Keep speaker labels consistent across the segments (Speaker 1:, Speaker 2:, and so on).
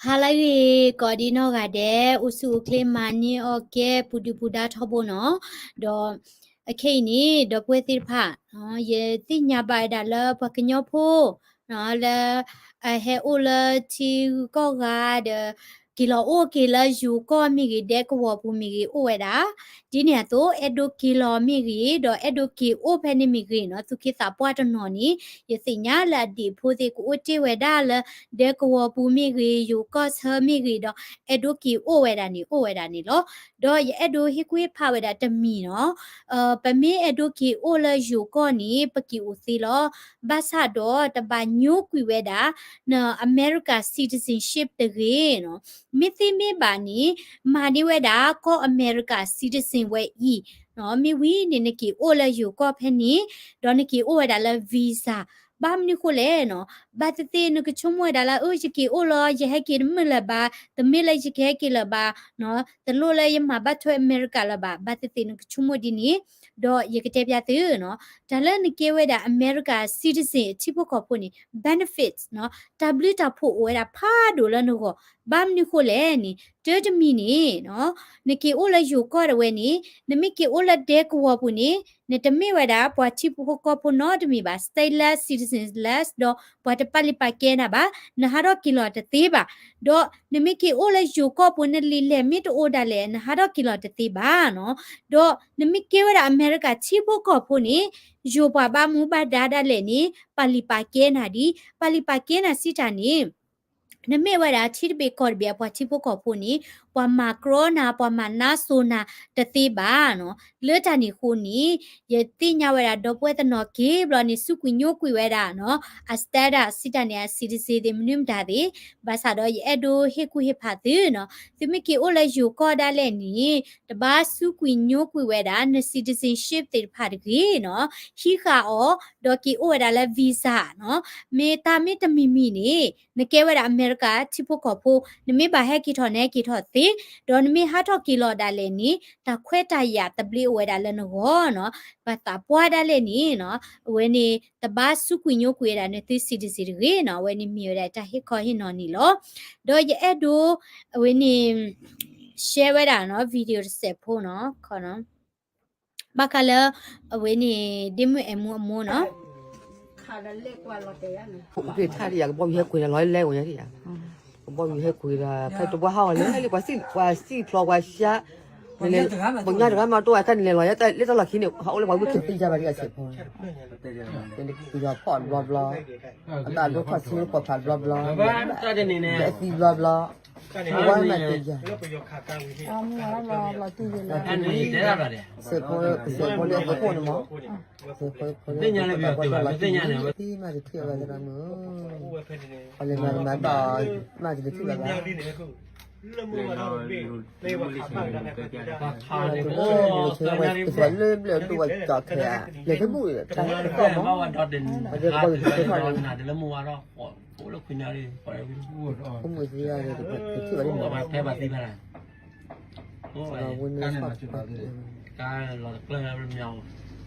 Speaker 1: Halari kodino gade usu ukle mani oke pudu puda thobo no do akei ni do pwetir pha no ye ti nya ba da la paknyo pho no la a he ola ti ko ga de kilo o kila yu ko mi gi de ko pu mi gi o da di ne to edo kilo mi gi do edo ki o phe ni mi gi no tu ki sa pwa to no ni ye si nya la di pho ti ko o ti we da la de ko pu mi gi yu ko sa mi gi do edo ki o we da ni lo do ye edo hi kwi pha we da ta mi no pa mi edo ki o la yu ko ni pa ki o si lo ba sa do ta ba nyu kwi we da na America citizenship de ge no mi ti mi ba ni ma ni we da ko America citizen we yi no mi wi ni ne ki o la yu ko phe ni do ni ki o we da la visa bam ni ko le no ba te te no ke chom we da la o ji ki o lo ye he ki mi la ba te mi la ji ke ki la ba no te lo la ye ma ba to America la ba te te no ke chom di ni do ye ke te pya te no da la ni ke we da America citizen ti po ko po ni benefits no w ta pho we da pha do la no ko bam ni ko le ni te de mi ni no ni ki o la yu ko de we ni ni mi ki o la de ko pu ni ne te mi we da po ti po ko po no de mi ba stateless citizens less do po te pali pa ke na ba na ha ro kilo te te ba do ni mi ki o la yu ko po ne li le mi to o da le na ha ro kilo te te ba no do ni mi ki we da America ti po ko po ni yu pa ba mu ba da le ni pali pa ke na di pali pa ke na si ta niနမေဝရာချီဘေကော်ဘီယာပွားချီဖို့ကော်ဖို့နီပွားမာကရောနာပွားမာနာဆိုနာတသေးပါနော်လွတ်တန်နီခုနီယတိညာဝရာဒေါ်ပွဲတနော်ကေဘလနီစုကွညိုကွေဝဲတာနော်အစတာဒါစီတန်နီစီဒီစီဒီမနုမ်ဒါဒီဘာသာတော့ယအဒိုဟေကူဟေဖာတေနော်သူမကီအိုလေယူကောဒါလဲနီတဘာစုကွညိုကွေဝဲတာနစီတီဇန်ရှစ်တေဖာတကြီးနော်ဟီခါအောဒေါ်ကီအိုဝဲတာလဲဗီဇာနော်မေတာမီတမီမီနီနကေဝဲတာအမေရိကချိဖို့ကောဖို့နမေဘာဟဲကီထော်နဲကီထော်သေးဒေါ်နမေဟာထော်ကီလော်ဒါလဲနီတခွဲတရတပလီဝဲတာလဲနော်နော်ဘာတာပွားဒါလဲနီနော်ဝဲနေတဘာစုကွညိုကွေတာနဲ့သီစီဒီစီရေနော်ဝဲနေမြေရတာဟိခေါ်ဟိနော်နီလောဒေါ်ရဲ့ဒိုဝဲနေ share ဝဲတာနော်ဗီဒီယိုဆက်ဖို့နော်ခေါ်နော်ဘာကလဲဝဲနေဒီမအမှုအမိုးနော်
Speaker 2: 对，他的呀，我们也贵了，老来我也的呀，我们也贵了，他都不好了，你我我下，你不伢这个嘛多啊，但你老也在，你到了去呢，好了，我们去比较吧，这个情况，你比较跑bla bla，大多快速跑跑 bla bla，来比 bla bla。我买对呀，是朋友不过的吗？是朋友不过的，对嘛就贴了这么，后来买到买这个贴了。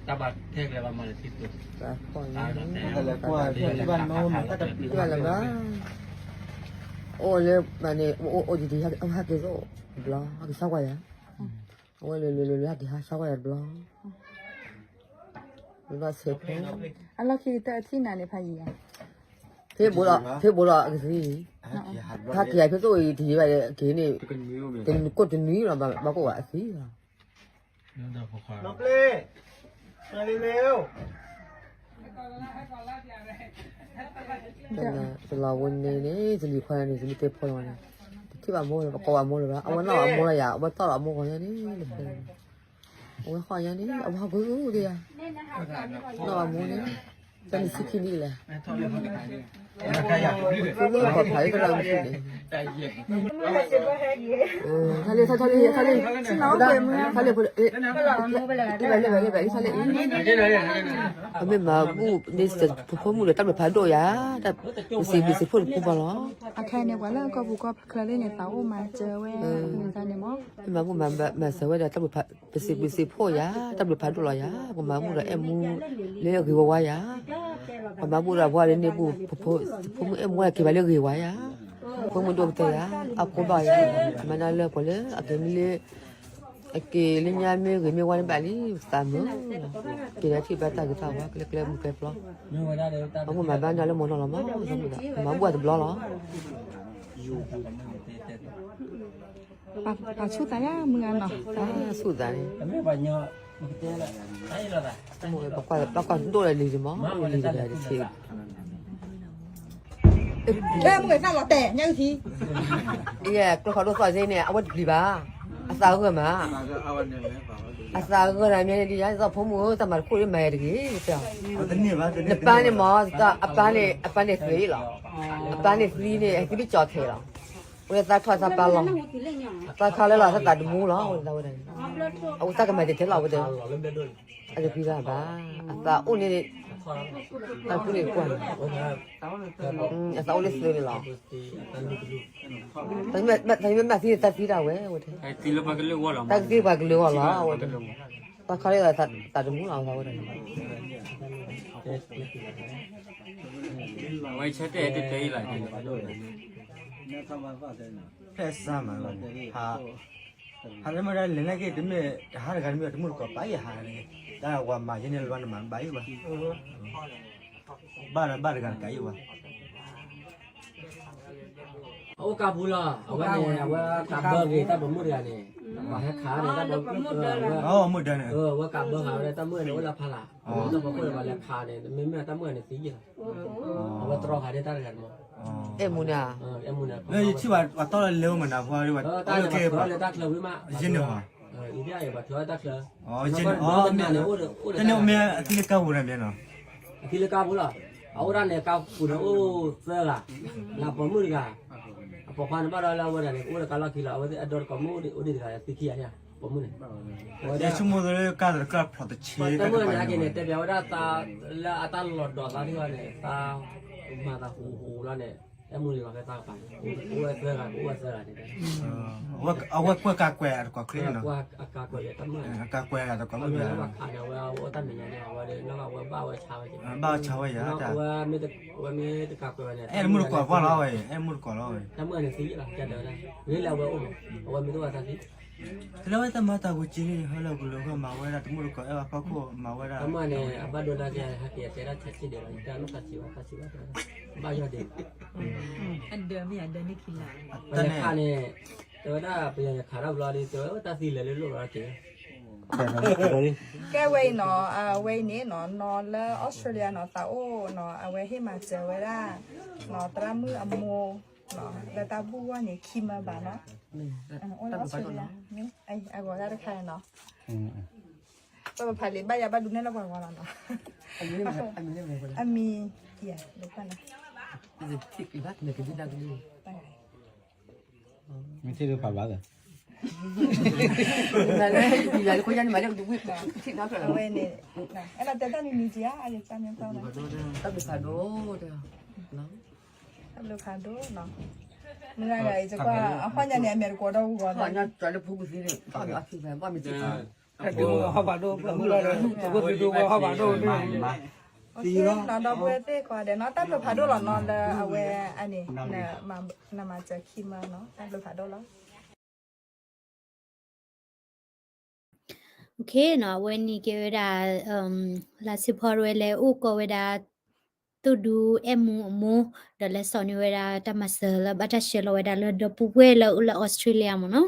Speaker 3: ta bật thế là mà thịt được
Speaker 2: là qua thì ban nó mà ta đặc biệt là đó ôi mà này ôi gì ông hát cái rồi blo cái sao vậy ôi lười hát cái sao vậy blo nó sẽ
Speaker 4: anh lo khi ta thi nào để phải gì à
Speaker 2: thế bố là cái gì hát cái cái rồi thì vậy cái này cái cốt cái ní là bà có ạ gì à
Speaker 3: nó lêมาเร็ว
Speaker 2: จะรอวันนี้จะรีบควายนี่จะมีเทปพอแล้วนะที่ว่าโม่แล้วก็ว่าโม่แล้วเอาวันนั้นเอาโม่อะไรอ่ะวันต่อเอาโม่คนนี้เอาไว้ควายนี้เอาไว้กูดิอ่ะน้องโม่นี่จะมีสิกินี่แหละกูไม่ขอถ่ายก็ได้ไม่ใช่ทะเลน้องเปิดมือทะเลเปิดไม่มาบูนี่จะพูดมือเลยตั้งแต่ผ่านโดยแต่ไม่สิพูดกูบ้าหรอ
Speaker 4: à khai này quá là có vụ có khai lên này tao mà chờ về người ta này mó
Speaker 2: ไม่มาบูมาเสวยแต่ตั้งแต่ผ่านไม่สิพูดตั้งแต่ผ่านโดยกูมาบูเลยมูเลี้ยงกี่วันมาบูเราว่าเลี้ยงบูพูดเอ็มว่ากี่วันเลี้ยงกี่วัน ဘုံမတို့တဲ့ရအခုပါရမနာလဲပေါ်လေအကေမီလေအကေလညာမေဂမေဝန်ပါလီစမ်းမကေရတိပတ်တာကထားပါကလကလမကေပလောအမမဘန်တယ်မနော်လမမဘွားတဘလောလား
Speaker 4: ပါချုတရมึงอ่ะเนาะ
Speaker 2: ဆူတယ်
Speaker 3: Kami banyak begitu lah. Ayo lah dah.
Speaker 2: မပကတော့လေဒီမှာလေဒီတယ်စီ
Speaker 4: มึงไอ้นั่นเราแต่ยังที
Speaker 2: အေးကခေါ်တော့ဆွာစင်းနေအဝတ်ဒီပါအစာကမှာ
Speaker 3: Awan yang ni apa?
Speaker 2: အစာကရမ်းနေဒီရဆိုဖုံးမတမခိုးရမယ်တကြီးပြော
Speaker 3: Tani ba?
Speaker 2: နပန်းနေမောကအပန်းနေသွေးလားအပန်းနေဖရီနေအကိကြော်ထဲလားဝေသားထွားစားပါလောသာခါလဲလားသာတမူလားဝေသားဝေတယ်အဝတ်ကမဲ့တဲ့လားဝေတယ်
Speaker 3: Lem dah dun.
Speaker 2: အဲ့ဒီပါအသာဦးနေတာခုနေကွာအသာဦးလေးဆွေးလားဒါပေမဲ့မစီးတက်ပြီးတာဝဲဝေတယ်
Speaker 3: Ai tilo pakai lu wala.
Speaker 2: တက်ပြီးပါကလေးလားဝေတယ်သာခါလဲလားသာတမူလားဝေတယ်
Speaker 3: Wai chat ada tei lah.
Speaker 5: Sama lah. Hari mana lena ke demi hari kami ada mulu kau bayi hari. Dah wah macam ni luar mana bayi wah. Bar kan kayu wah.
Speaker 6: Ô cà bù la, awan ni, awan cà bơ ni, ta bấm mưa ni, awan hek khá ni, ta bấm
Speaker 5: Oh muda ni.
Speaker 6: awan cà bơ hào ni, ta mưa ni, awan phala, ta bấm mưa awan hek khá ni, memang ta mưa ni tinggi, awan terus hari ta dekat mo,
Speaker 2: အဲ့မူနာ
Speaker 6: em muna.
Speaker 5: Eh cuba waktu lewat mana buat lewat.
Speaker 6: Ta ni
Speaker 5: Okey
Speaker 6: terus
Speaker 5: pak.
Speaker 6: le ta kelui mak.
Speaker 5: Jen ni wah.
Speaker 6: Ini ayah bat terus ta kelui.
Speaker 5: Oh jen. Oh ni. Tanya umi kini kau bukan biar no.
Speaker 6: Kila cà bù la, awan ni cà bù ni, oh sera, la bấm mưa ka. Apa kan pada la awan ni, awan kalau kila awan ador kamu di dekat tikia ni, bấm mưa ni.
Speaker 5: Eh cuma tu kadar kadar produk cik.
Speaker 6: Ta mưa ni lagi ni, tapi awak ta la atal lot dot lagi ni, ta mata hu la ni, em mưa ni pakai ta apa? Uat sera ni.
Speaker 5: Awak kuat kakwe ada kau kiri no.
Speaker 6: Wah agak kau lihat teman.
Speaker 5: Kakwe ada kau
Speaker 6: Awak
Speaker 5: biar.
Speaker 6: awak ada awak tan ni ni, awak ni awak bawa cawe je.
Speaker 5: Bawa cawe ya.
Speaker 6: Awak ni tak kau ni.
Speaker 5: Eh mulu kau apa lah weh. Eh mulu kau lah weh.
Speaker 6: Ta mưa ni sih lah, jadi lah. Ni lah awak ni tu apa sih?
Speaker 5: Kalau kita mata kucing ni, kalau gulu kau mahu ada mulu kau apa kau mahu ada.
Speaker 6: Ta mưa ni apa dua lagi hati saya cakap dia, kita nak kasih bayar dia.
Speaker 7: Ada ni ada ni kila.
Speaker 6: Banyak kan ni, tu dah banyak kharap lah ni, tu tak sih lelu lah je.
Speaker 4: แกเว้ยเนาะเว้ยนี่เนาะนอนแล้วออสเตรเลียเนาะตาโอเนาะเอาไว้ให้มาเจอไว้ได้เนาะตรามืออโมเนาะแล้วตาบัวเนี่ยคิมมาบ้านเนาะโอ้ออสเตรเลียนี่ไอ้ก็ได้แค่เนาะก็ผ่านเลยบ้านยาบ้านดูเนี่ยเราบอกว่าเนาะ
Speaker 2: အမီလေးပဲ
Speaker 4: อามีเหี้ยดูกันนะ
Speaker 2: ဒီတိကလာနေကဒီဒါကလေး
Speaker 3: Mesti tu apa dah?
Speaker 2: ဒါလည်းဒီလာကိုရနေမှာလည်းဒီဝိတိနောက်တော့
Speaker 4: เอาไว้เนี่ยนะไอ้เราแต่ตอนนี้มีจีอ่ะอะไรจำยังต้องนะ
Speaker 2: တပ်ပြီးခါတော့တဲ့နော်
Speaker 4: ทำลูกค้าดูเนาะมึงอะไรจะก็เอาข้อยันเนี่ยเมียกูดูก่อน
Speaker 2: ဟာညာတော်လည်းဖုန်းကစီးနေတော့အဖြစ်ပဲမမကြည့်ဘူး
Speaker 4: โอเคเนาะดอกบัวเต้กว่าเดี๋ยวเนาะตั้งลูกค้าดูหรอเนาะแล้วเอาไว้อันนี้เนี่ยมาจะคิมมาเนาะตั้งลูกค้าดูแล้ว
Speaker 1: โอเคเนาะวันนี้ก็ได้ลาสิพอรวยแล้วอู้ก็เวลาตุดูเอ็มูเดลสอนเวลาตามาเซลบัตเชลเวลาเลดปุเวลอุลออสเตรเลียมั้งเนาะ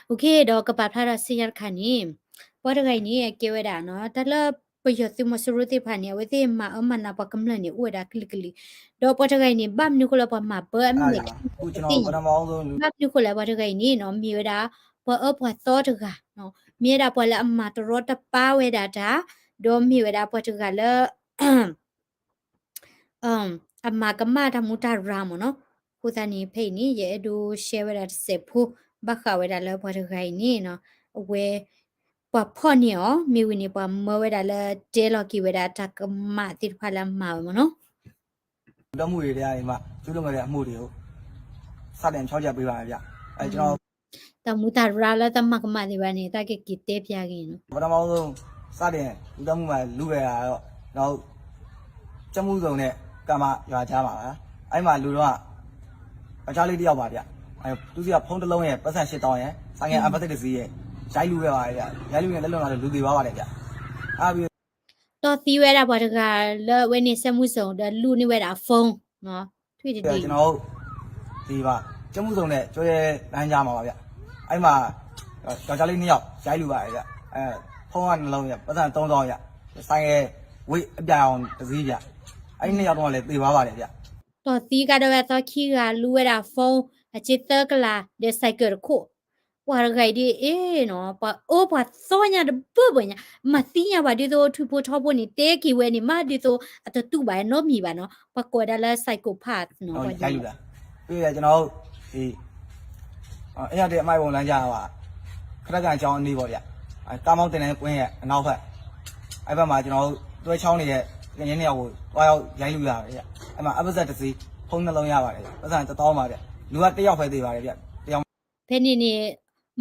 Speaker 1: โอเคดอกกระปาพาราสิยาคันนี้ว่าไงนี่เกเวลาเนาะแต่ละประโยชน์ที่มาสุรุติพันเนี่ยเวทีมามันนับกำลังเนี่ยอวดคลิกดอกว่าไงนี่บ้านนิโคลาปมาเปิดเนี่ย
Speaker 5: กูจะนอนก็นอนเลย
Speaker 1: บ้านนิโคลาว่าไงนี่เนาะมีเวลาพอพอโตถึงค่ะเนาะมีเวลาพอละมาตรถป้าเวลาจ้าโดมมีเวลาพอถึงกันแล้วအမကမတာမူတာရာမနော်ခုသနီဖိနေရဲ့ဒူရှဲဝရစဖူဘခဝရလဘရခိုင်နေနော်အဝဲပဖော်နေော်မိဝင်းနေပမဝရလတဲလော်ကီဝရတကမတိဖလာမမနော်
Speaker 8: တမှုတွေတရားတွေမှာကျူးလွန်ခဲ့တဲ့အမှုတွေကိုစတင်ချောက်ချက်ပေးပါမယ်ဗျအဲကျွန်တော်
Speaker 1: တမူတာရာလတမကမဒီဘာနေတာကကီတဲပြကင်းနော်
Speaker 8: ပထမဆုံးစတင်လူတမှုမှာလူခဲ့တာတော့နောက်ကျမှုစုံနဲ့ကမ္မရွာချမှာပါအဲ့မှာလူတော့ ယောက်ျားလေးတစ်ယောက်ပါဗျသူစီကဖုန်းတစ်လုံးရဲ့ပတ်စံ၈တောင်းရဲ့ဆိုင်ငယ်အပတ်သက်တစ်စီးရဲ့ရိုက်လူခဲ့ပါတယ်ဗျရိုက်လူနဲ့လက်လွန်လာလို့လူသေးသွားပါတယ်ဗျအားပြီး
Speaker 1: တော့သီးဝဲတာဘာတကလဲဝဲနေစမှုစုံတဲ့လူနေဝဲတာဖုန်းနော်ထွေတည်
Speaker 8: ကျွန်တော်ဒီပါကျမှုစုံနဲ့ကျွဲလမ်းကြမှာပါဗျအဲ့မှာယောက်ျားလေး2ယောက်ရိုက်လူပါတယ်ဗျဖုန်းကနှလုံးရပတ်စံ3000ရဆိုင်ငယ်ဝိတ်အပြာအောင်တစ်စီးဗျအဲ့2ယောက်တော့လည်းသေသွားပါတယ်ဗျ
Speaker 1: တော့သီးကတော့တော့ခီကလူဝဲတာဖုန်းအချစ်တကလာတဲ့စိုက်ကရခုဝါရဂိုင်ဒီအေးနော်ပါအိုးပါစောညာတပပညာမသိညာပါဒီတော့ထူဖို့ထောဖို့နေတဲကီဝဲနေမဒီတော့အတတူပါနော်မီပါနော်ပကောဒါလာစိုက်ကိုဖတ်နော်
Speaker 8: ရိုက်လူလားပြီးရကျွန်တော်ဒီအဲ့ရတဲ့အမိုက်ပုံလမ်းကြပါခရက်ကန်ချောင်းအနီးပေါ့ဗျကားမောင်းတင်တဲ့ကွင်းရဲ့အနောက်ဘက်အဲ့ဘက်မှာကျွန်တော်တွဲချောင်းနေတဲ့ငင်းနှစ်ယောက်ကိုတွားရောက်ရိုက်လူရတယ်ဗျအဲ့မှာအပစက်တစ်စီးဖုန်းနှလုံးရပါတယ်ဗျပတ်စံ1000ပါဗျလူက1ယောက်ပဲသေးပါတယ်ဗျတယောက်
Speaker 1: ဖဲနေနေ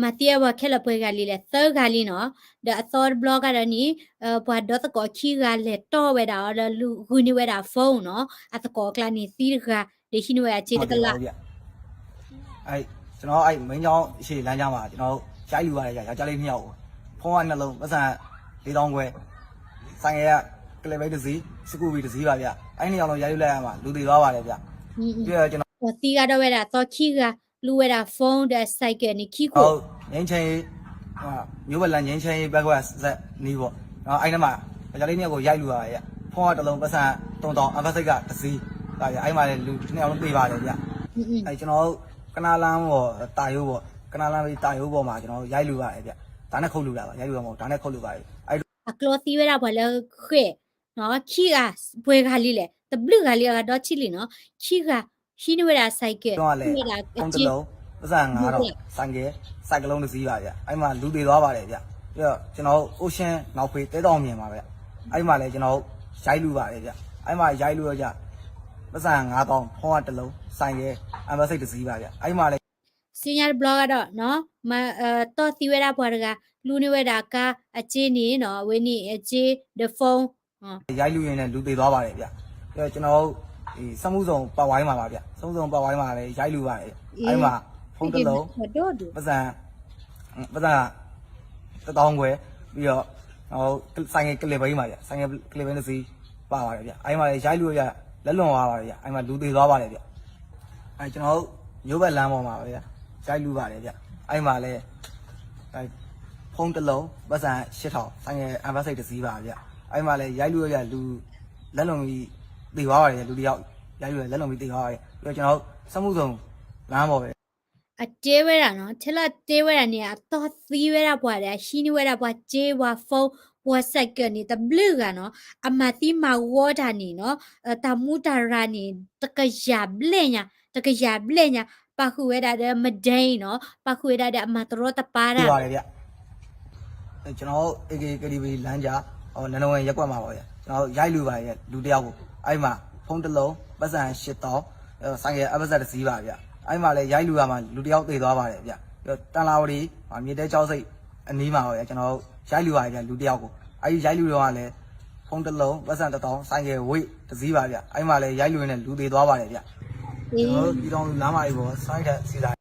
Speaker 1: မတီးဝခဲလပွဲကလေးလေသကလေးနော်ဒါအသောဘလော့ကတော့နီဘာဒတ်ကောခီကလေတော့ဝဲတာလူဂူနေဝဲတာဖုန်းနော်အတကောကလာနေသီးကဒေရှိနဝဲအခြေတကလာ
Speaker 8: အဲ့ကျွန်တော်အဲ့မင်းချောင်းအရှိလမ်းကြောင်းမှာကျွန်တော်ရိုက်လူရတယ်ယောက်ျားလေး2ယောက်ဖုန်းကနှလုံးပတ်စံ4000ခွဲဆိုင်ရကလေးဘိတ်တစ်စီးစကူဘီတစ်စီးပါဗျအဲ့2ယောက်လုံးရိုက်လူလိုက်ရမှာလူသေးသွားပါတယ်ဗျပြီးတော့ကျွန်တော်
Speaker 1: သီးကတော့ဝဲတာတော့ခီကလူဝဲတာဖုန်းတဲ့စိုက်ကနီခီ
Speaker 8: ဟု
Speaker 1: ကို
Speaker 8: တ်ငင်းချင်းမျိုးဘလန်ငင်းချင်းဘက်ကဇက်နီးပေါ့နော်အဲ့ဒီမှာယောက်ျားလေး2ယောက်ကိုရိုက်လူရတယ်ဗျဖုန်းကတစ်လုံးပတ်စံ3000အဖက်စိတ်ကတစ်စီးဒါဗျအဲ့မှာလည်းလူ2ယောက်လုံးပြေးပါတယ်ဗျအဲ့ကျွန်တော်ကနာလန်းပေါ့တာယိုးပေါ့ကနာလန်းပြီးတာယိုးပေါ်မှာကျွန်တော်ရိုက်လူရတယ်ဗျဒါနဲ့ခုတ်လူတာပါရိုက်လူရမဟုတ်ဒါနဲ့ခုတ်လူပါတယ်အဲ့
Speaker 1: အကလောသီးဝဲတာဘာလဲခွဲနော်ခီကဘွဲကလေးလေတဘလူကလေးကတော့ချီလီနော်ခီကရှိနေဝဲတာစိုက်က
Speaker 8: တော့လေဖုန်းတစ်လုံးပတ်စံ9000ဆိုင်ကစိုက်ကလုံးတစ်စီးပါဗျအဲ့မှာလူသေးသွားပါတယ်ဗျပြီးတော့ကျွန်တော်အိုရှင်းနောက်ဖေးတဲတော်မြင်ပါဗျအဲ့မှာလည်းကျွန်တော်ရိုက်လူပါတယ်ဗျအဲ့မှာရိုက်လူရကြပတ်စံ9000ဖုန်းကတစ်လုံးဆိုင်ကအမ်ဘစိတ်တစ်စီးပါဗျအဲ့မှာလည်း
Speaker 1: စင်ညာဘလော့ကတော့နော်မတော့သီးဝဲတာဘာတကလူနေဝဲတာကအချင်းနေနော်ဝင်းနေအချင်းဒဖုန်း
Speaker 8: ရိုက်လူရင်းနဲ့လူသေးသွားပါတယ်ဗျပြီးတော့ကျွန်တော်ဒီစမှုစုံပတ်ဝိုင်းမှာပါဗျစမှုစုံပတ်ဝိုင်းမှာလည်းရိုက်လူပါတယ်အဲ့မှာဖုန်းတစ်လုံး
Speaker 1: တော့ဒူ
Speaker 8: ပတ်စံ1000ခွဲပြီးတော့ဟိုဆိုင်ကကလစ်ဘိန်းပါဗျဆိုင်ကကလစ်ဘိန်းတစ်စီးပါပါတယ်ဗျအဲ့မှာလည်းရိုက်လူရလက်လွန်သွားပါတယ်ဗျအဲ့မှာလူသေးသွားပါတယ်ဗျအဲ့ကျွန်တော်မျိုးဘက်လမ်းပေါ်မှာပါဗျရိုက်လူပါတယ်ဗျအဲ့မှာလည်းအဲ့ဖုန်းတစ်လုံးပတ်စံ8000ဆိုင်ကအမ်ဘတ်စိတ်တစ်စီးပါဗျအဲ့မှာလည်းရိုက်လူရလူလက်လွန်ပြီးသေသွားပါတယ်လူတစ်ယောက်ရိုက်လူရလက်လွန်ပြီးသေသွားပါတယ်ပြီးတော့ကျွန်တော်စမှုစုံလမ်းပေါ်ပဲ
Speaker 1: အတဲဝဲတာနော်ချလာတဲဝဲတာနေအတော့သီးဝဲတာပွားတယ်ရှိနေဝဲတာပွားဂျေဝါဖုန်းဝါဆက်ကနေတဘလူကနော်အမတိမဝေါ်တာနေနော်တမူတာရာနေတကရဘလညာတကရဘလညာပါခုဝဲတာတဲ့မဒိန်နော်ပါခုဝဲတာတဲ့အမတရောတပါတာ
Speaker 8: ပြပါတယ်ဗျကျွန်တော် AKKDB လမ်းကြားဟိုနနဝင်ရက်ကွက်မှာပါဗျကျွန်တော်ရိုက်လူပါရဲ့လူတယောက်ကိုအဲ့မှာဖုန်းတစ်လုံးပတ်စံ8000ဆိုင်ရဲ့အပတ်စက်တစ်စီးပါဗျအဲ့မှာလည်းရိုက်လူရမှာလူတယောက်သေသွားပါတယ်ဗျတန်လာဝတီမြေတဲကျောက်စိတ်အနီးမှာပါဗျကျွန်တော်ရိုက်လူပါဗျလူတယောက်ကိုအဲ့ဒီရိုက်လူတော့ကလည်းဖုန်းတစ်လုံးပတ်စံ1000ဆိုင်ရဲ့ဝိတ်တစ်စီးပါဗျအဲ့မှာလည်းရိုက်လူရင်းနဲ့လူသေသွားပါတယ်ဗျကျွန်တော်ဒီတော့လမ်းမကြီးပေါ်စိုက်တဲ့စီစာ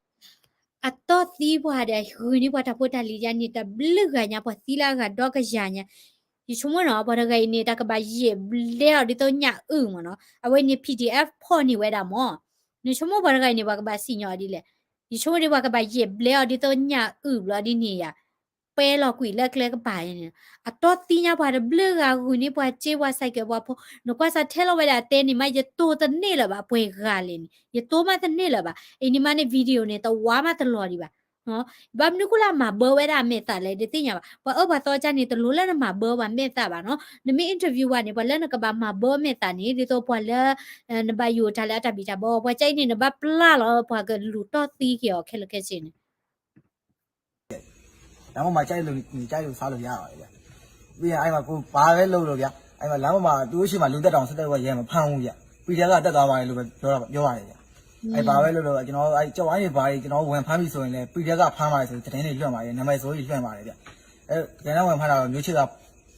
Speaker 1: အတော့သီးပွားတဲ့ဟူနေပွားတာပိုတာလီရနေတဘလူကညာပွားသီလာကတော့ကရညာဒီချုံမနော်ဘာရဂိုင်နေတာကဘာရေဘလေဒီတော့ညာဥမနော်အဝဲနေ PDF ဖော်နေဝဲတာမောနေချုံမဘာရဂိုင်နေဘာကဘာစီညော်ဒီလေဒီချုံဒီဘာကဘာရေဘလေဒီတော့ညာဥဘလာဒီနေရပဲလောက်ကွေလက်ကလက်ကပါရင်အတော့သီညာပွားတဲ့ဘလူကဟူနေပွားချေဝါဆိုင်ကပွားဖို့နကွာစားထဲလောက်ဝဲတာတဲနေမရတိုးတနေလပါပွဲကလည်းရတိုးမတနေလပါအိဒီမနဲ့ဗီဒီယိုနဲ့တော့ဝါမတလော်ဒီပါနော်ဘာမနုကလာမှာဘောဝဲတာမေတာလေဒီတင်ညာပါဘာဘာတော့ချနေတလူလဲမှာဘောပါမေတာပါနော်နမီအင်တာဗျူးကနေဘာလဲနကဘာမှာဘောမေတာနေဒီတော့ဘာလဲနဘယူထားလာတပီတာဘောဘာချိုင်းနေနဘပလာလောဘာကလူတော့သီးကြောခဲလခဲစင်း
Speaker 8: လမ်းပေါ်မှာကြိုက်လို့စားလို့ရပါတယ်ဗျပြီးရင်အဲ့မှာကိုဘာပဲလုပ်လို့ဗျအဲ့မှာလမ်းပေါ်မှာသူ့ရှိမှလူသက်တောင်ဆက်တဲ့ဘက်ရဲမဖမ်းဘူးဗျပြီးတဲ့ကတက်သွားပါတယ်လို့ပဲပြောပါတယ်ဗျအဲ့ဘာပဲလုပ်လို့ကျွန်တော်အဲ့ကြောက်အားရပါကျွန်တော်ဝင်ဖမ်းပြီဆိုရင်လည်းပြီးတဲ့ကဖမ်းပါတယ်ဆိုသတင်းတွေလွှင့်ပါတယ်နာမည်ဆိုကြီးလွှင့်ပါတယ်ဗျအဲ့ရန်ဝင်ဖမ်းတာတော့မျိုးချစ်က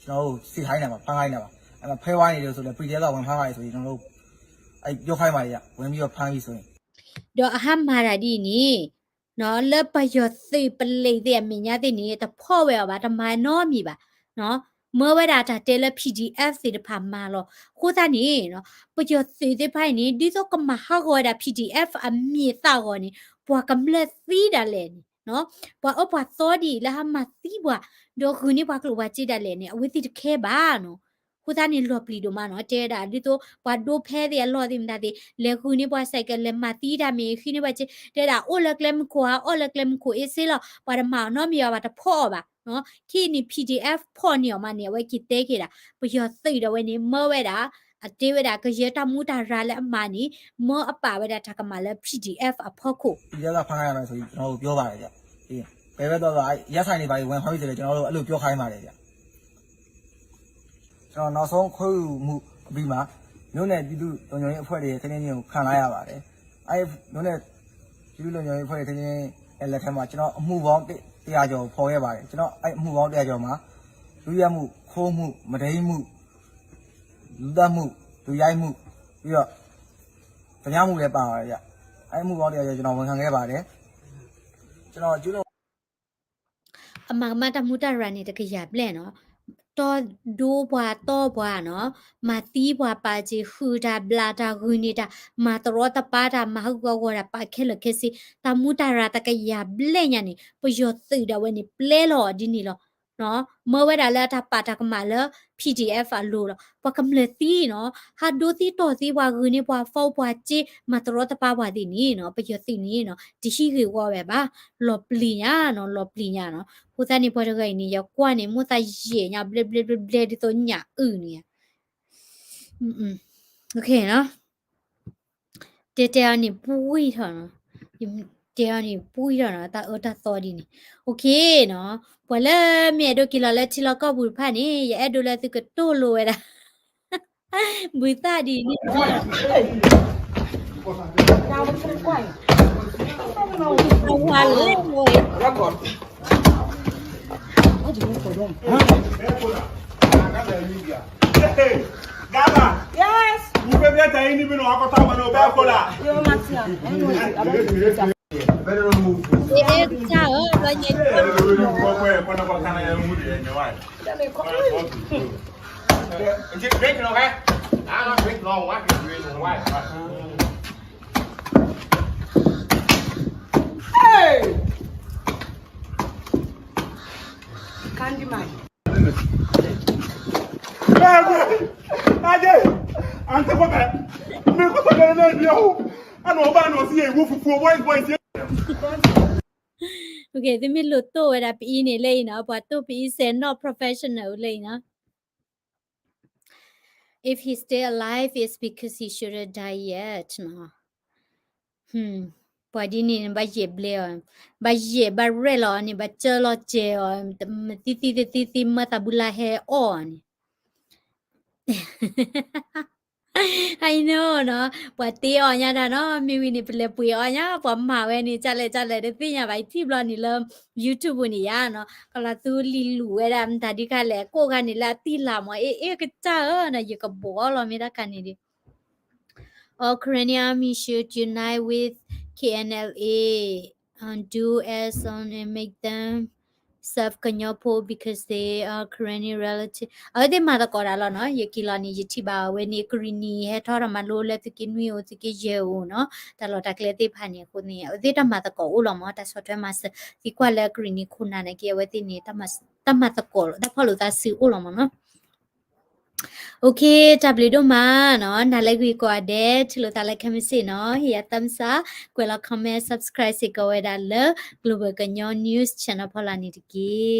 Speaker 8: ကျွန်တော်တို့စီခိုင်းနေပါဖမ်းခိုင်းနေပါအဲ့မှာဖဲဝိုင်းနေလို့ဆိုလည်းပြီးတဲ့ကဝင်ဖမ်းပါတယ်ဆိုရင်ကျွန်တော်တို့အဲ့ပြောခိုင်းပါတယ်ဗျဝင်ပြီးတော့ဖမ်းပြီဆိုရင်
Speaker 1: ดอห้ามมาราดีนี่เนาะเลิประโยชน์สิปเลยเดียมีญาตินี่แต่พ่อเวลบาทำไมน้อมีบะเนาะเมื่อเวลาจะเจอ PDF สิผ่านมาแล้วคู่ตานี่เนาะประโยชน์สิที่ภายนี้ดิโซก็มาหาก็ได้ PDF อันมีตาก่อนนี่ปัวกำเลิดสีดาเลยเนาะปัวเอาปัวซอดีแล้วทำมาสีบัวดอกคืนนี้ปัวกลัวจีดาเลยเนี่ยวิธีจะแค่บ้าเนาะคู่ตานี่หลบลีดูมาเนาะเจดาดิโตปัวดูแพ้เดียรอดิมดาดิเลคืนนี้ปัวใส่กันเลยมาตีดามีคืนนี้ปัวเจเดาโอเล็กเล็มขัวโอเล็กเล็มขัวเอซิละปัวดมาเนาะมีว่าจะพ่อบ่ะเนาะที่นี่ PDF พ่อเนี่ยมาเนี่ยไว้กิเตกิดาประโยชน์สิเดาไว้นี่เมื่อเวลาအတေးဝဒကရတမှုတာရလည်းအမှန်နီမောအပါဝဒထကမလည်း PDF အဖို့ခု
Speaker 8: ဒီရကဖမ်းရမယ်ဆိုပြီးကျွန်တော်တို့ပြောပါတယ်ဗျအေးဘယ်ဘက်တော့ရက်ဆိုင်နေပါဝင်ဖောက်ပြီးတယ်ကျွန်တော်တို့အဲ့လိုပြောခိုင်းပါတယ်ဗျကျွန်တော်နောက်ဆုံးခွင့်ယူမှုပြီးမှမြို့နယ်ပြည်သူလုံခြုံရေးအဖွဲ့တွေခင်းချင်းကိုခံလိုက်ရပါတယ်အဲ့မြို့နယ်ပြည်သူလုံခြုံရေးအဖွဲ့တွေခင်းချင်းလက်ထက်မှာကျွန်တော်အမှုပေါင်း100ကျော်ဖော်ခဲ့ပါတယ်ကျွန်တော်အဲ့အမှုပေါင်း100ကျော်မှာလူရမှုခိုးမှုမဒိန်းမှုလူသတ်မှုလူရိုက်မှုပြီးတော့တရားမှုလည်းပါပါတယ်ဗျအဲ့မှုပေါင်း100ကျော်ကျွန်တော်ဝန်ခံခဲ့ပါတယ်ကျွန်တော်ကျူးလွန်
Speaker 1: အမမတမှုတာရနေတကရပလဲနော်တော့ဒိုးဘွာတော့ဘွာနော်မတီးဘွာပါချီဟူတာဘလာတာဂူနေတာမတော်တပါတာမဟုတ်ကောရပါခဲလခဲစီတမှုတာရတကရပလဲညာနေပယောသိတာဝဲနေပလဲလောဒီနီလောနော်မဝဲတာလက်တာပါတာကမလ PDF အလိုတော့ပကမလတီနော်ဟာဒိုတီတော်စီဘွာဂူနေဘွာဖောက်ဘွာချီမတော်တပါဘွာဒီနီနော်ပယောသိနီနော်ဒီရှိခေဝပဲပါလောပလီညာနော်လောပလီညာနော်ကိုစားနေပေါ်တကိနေရောက်ကွာနေမွတ်ရေညာဘလဘလဘလဒီတော့ညာနေโอเคเนาะတဲနေပူဝိထော်နော်တဲနေပူဝိထော်နော်တာအော်တာသော်ဒီနေโอเคเนาะဘွယ်လဲမြေတို့ကီလာလက်ချီလောက်ကောက်ဘူးဖာနေရဲ့ဒိုလက်သူကတိုးလိုရတာဘူတာဒီနေဝါလေဝဲ
Speaker 9: Gaba. Yes. Mube beta ini bino akota mano be kola. Yo matia. Better move.
Speaker 1: cha ba nye
Speaker 9: Ko ko na ko kana ya mu de ne wa. Ji break no ka. Ah no break long wa ki break no wa. Hey. Candy man. Aje, ante ko ka. Me ko to na dia ho. Ano ba no si e wo fufu boys.
Speaker 1: okay the me lo to era pi ni le na ba to pi se not professional le na if he stay alive it's because he shouldn't die yet no ba di ni ba ye ble ba ye ba re lo ni ba che lo che ti ma ta bula he on I know เนาะปะตีอ่อนยาดาเนาะมีวินี่เปลปุยอ่อนยาปอมาเวนี่จัดเลยได้ติญาไปที่บลอนี่ล YouTube นี่ยาเนาะกะละตูลีลูเวดามตาดิกะแลโกกะนี่ละติลามกะจ้านะยกะบ่ลอมีดะกันนี่ดิ Ukrainian army should unite with KNLA and do as on and make them serve Kanyopo because they are Ukrainian relative အဲ့ဒီမှာတော့ကော်တာလောနော်ယကီလာနီယတိပါဝဲနေကရီနီဟဲထော်ရမလို့လက်တကင်းမီယိုတကယေဝနော်တလော်တကလေတိဖာနေခုနေအဲ့ဒီတမတကောဦးလောမတဆော့ထွဲမစဒီကွာလက်ကရီနီခုနာနေကေဝဲတိနေတမတကောတဖလို့တစီဦးလောမနော်Okay จับเลยดูมาเนาะนาเลยกุยกว่าเด็ดชิลุตาเลยแค่ไม่สิเนาะเฮียตั้มซะกว่าเราคอมเมนต์ subscribe สิก็ไว้ได้เลย Global กันย้อน news channel พอลานี่ตะกี้